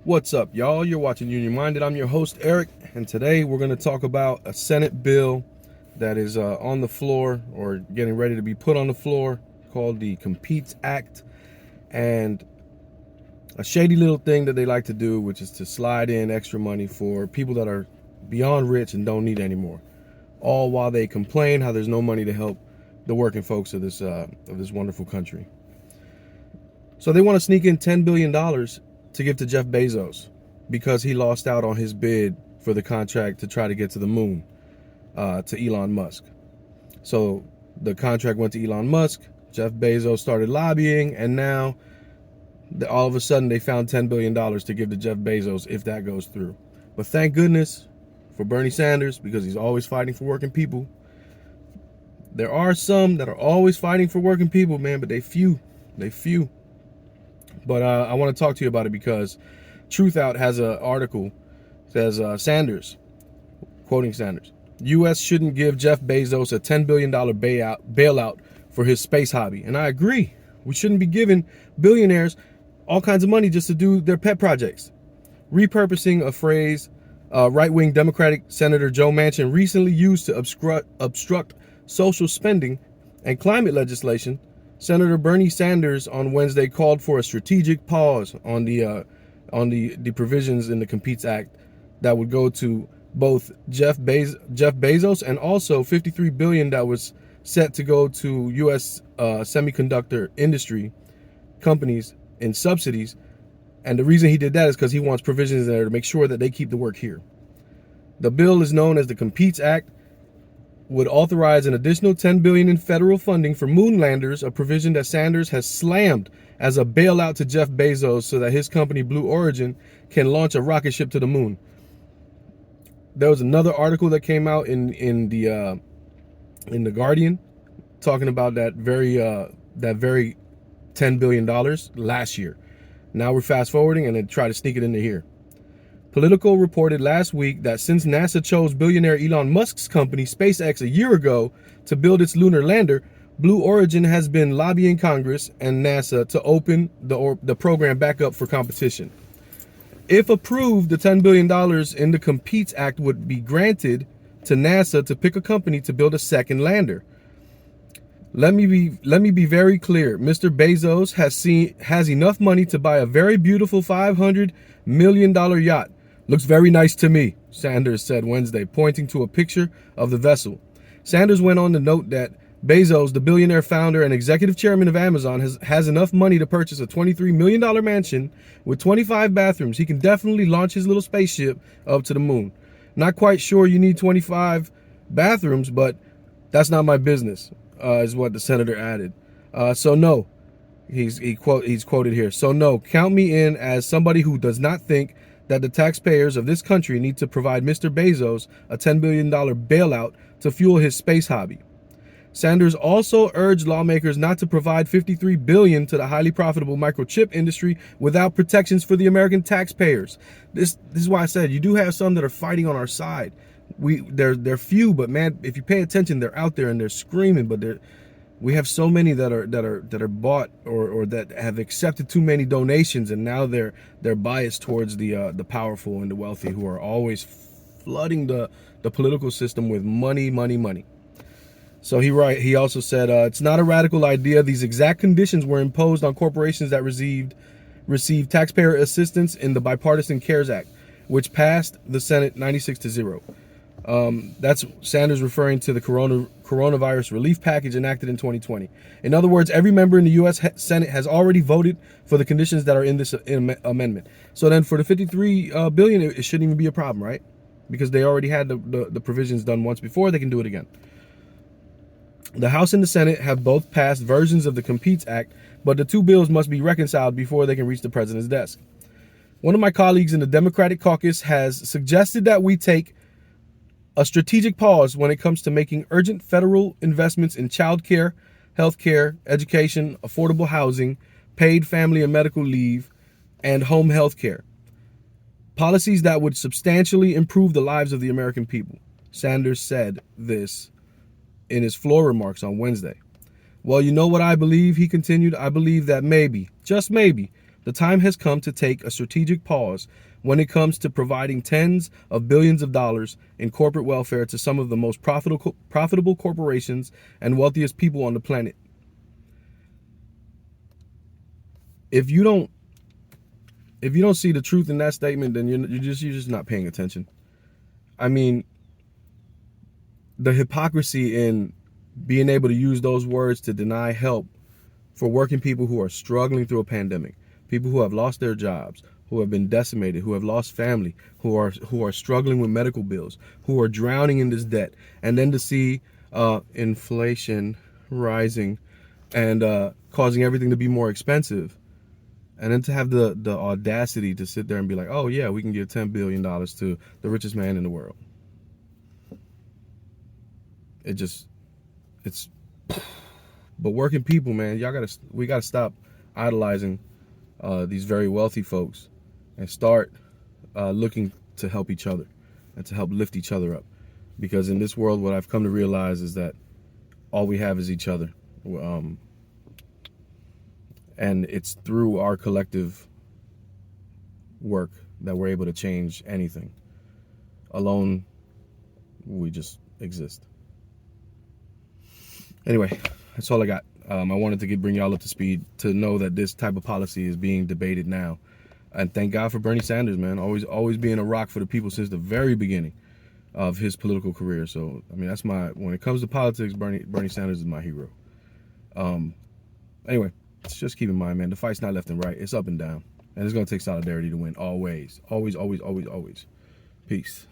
What's up, y'all? You're watching Union Minded. I'm your host, Eric, and today we're going to talk about a Senate bill that is on the floor or getting ready to be put on the floor called the Competes Act, and a shady little thing that they like to do, which is to slide in extra money for people that are beyond rich and don't need any more, all while they complain how there's no money to help the working folks of this wonderful country. So they want to sneak in $10 billion to give to Jeff Bezos because he lost out on his bid for the contract to try to get to the moon to Elon Musk. So the contract went to Elon Musk, Jeff Bezos started lobbying, and now all of a sudden they found $10 billion to give to Jeff Bezos if that goes through. But thank goodness for Bernie Sanders, because he's always fighting for working people. There are some that are always fighting for working people, man, but they few. But I want to talk to you about it because Truthout has an article that says Sanders, quoting Sanders, U.S. shouldn't give Jeff Bezos a $10 billion bailout for his space hobby. And I agree. We shouldn't be giving billionaires all kinds of money just to do their pet projects. Repurposing a phrase right-wing Democratic Senator Joe Manchin recently used to obstruct social spending and climate legislation, Senator Bernie Sanders on Wednesday called for a strategic pause on the provisions in the Competes Act that would go to both Jeff Bezos and also $53 billion that was set to go to U.S. Semiconductor industry companies in subsidies. And the reason he did that is because he wants provisions there to make sure that they keep the work here. The bill is known as the Competes Act, would authorize an additional $10 billion in federal funding for moon landers, a provision that Sanders has slammed as a bailout to Jeff Bezos so that his company Blue Origin can launch a rocket ship to the moon. There was another article that came out in the Guardian talking about that very $10 billion last year. Now we're fast forwarding and then try to sneak it into here. Politico reported last week that since NASA chose billionaire Elon Musk's company SpaceX a year ago to build its lunar lander, Blue Origin has been lobbying Congress and NASA to open the program back up for competition. If approved, the $10 billion in the Competes Act would be granted to NASA to pick a company to build a second lander. Let me be very clear. Mr. Bezos has enough money to buy a very beautiful $500 million yacht. Looks very nice to me, Sanders said Wednesday, pointing to a picture of the vessel. Sanders went on to note that Bezos, the billionaire founder and executive chairman of Amazon, has enough money to purchase a $23 million mansion with 25 bathrooms. He can definitely launch his little spaceship up to the moon. Not quite sure you need 25 bathrooms, but that's not my business, is what the senator added. So no, he's quoted here. So no, count me in as somebody who does not think that the taxpayers of this country need to provide Mr. Bezos a $10 billion bailout to fuel his space hobby. Sanders also urged lawmakers not to provide $53 billion to the highly profitable microchip industry without protections for the American taxpayers. This is why I said you do have some that are fighting on our side. They're few, but man, if you pay attention, they're out there and they're screaming. But we have so many that are bought or that have accepted too many donations, and now they're biased towards the powerful and the wealthy, who are always flooding the political system with money. So he also said it's not a radical idea. These exact conditions were imposed on corporations that received taxpayer assistance in the bipartisan CARES Act, which passed the Senate 96-0. That's Sanders referring to the coronavirus relief package enacted in 2020. In other words, every member in the U.S. Senate has already voted for the conditions that are in this amendment. So then for the $53 billion, it shouldn't even be a problem, right? Because they already had the provisions done once before. They can do it again. The House and the Senate have both passed versions of the Competes Act, but the two bills must be reconciled before they can reach the president's desk. One of my colleagues in the Democratic caucus has suggested that we take a strategic pause when it comes to making urgent federal investments in child care, health care, education, affordable housing, paid family and medical leave, and home health care. Policies that would substantially improve the lives of the American people. Sanders said this in his floor remarks on Wednesday. Well, you know what I believe, he continued. I believe that maybe, just maybe, The time has come to take a strategic pause when it comes to providing tens of billions of dollars in corporate welfare to some of the most profitable corporations and wealthiest people on the planet. If you don't see the truth in that statement, then you're just not paying attention. I mean, the hypocrisy in being able to use those words to deny help for working people who are struggling through a pandemic, people who have lost their jobs, who have been decimated, who have lost family, who are struggling with medical bills, who are drowning in this debt, and then to see inflation rising and causing everything to be more expensive, and then to have the audacity to sit there and be like, oh yeah, we can give $10 billion to the richest man in the world. It's but working people, man, we gotta stop idolizing these very wealthy folks and start looking to help each other and to help lift each other up. Because in this world, what I've come to realize is that all we have is each other. And it's through our collective work that we're able to change anything. Alone, we just exist. Anyway, that's all I got. I wanted to bring y'all up to speed to know that this type of policy is being debated now. And thank God for Bernie Sanders, man. Always being a rock for the people since the very beginning of his political career. So, I mean, when it comes to politics, Bernie Sanders is my hero. Anyway, just keep in mind, man, the fight's not left and right. It's up and down. And it's going to take solidarity to win. Always. Always, always, always, always. Peace.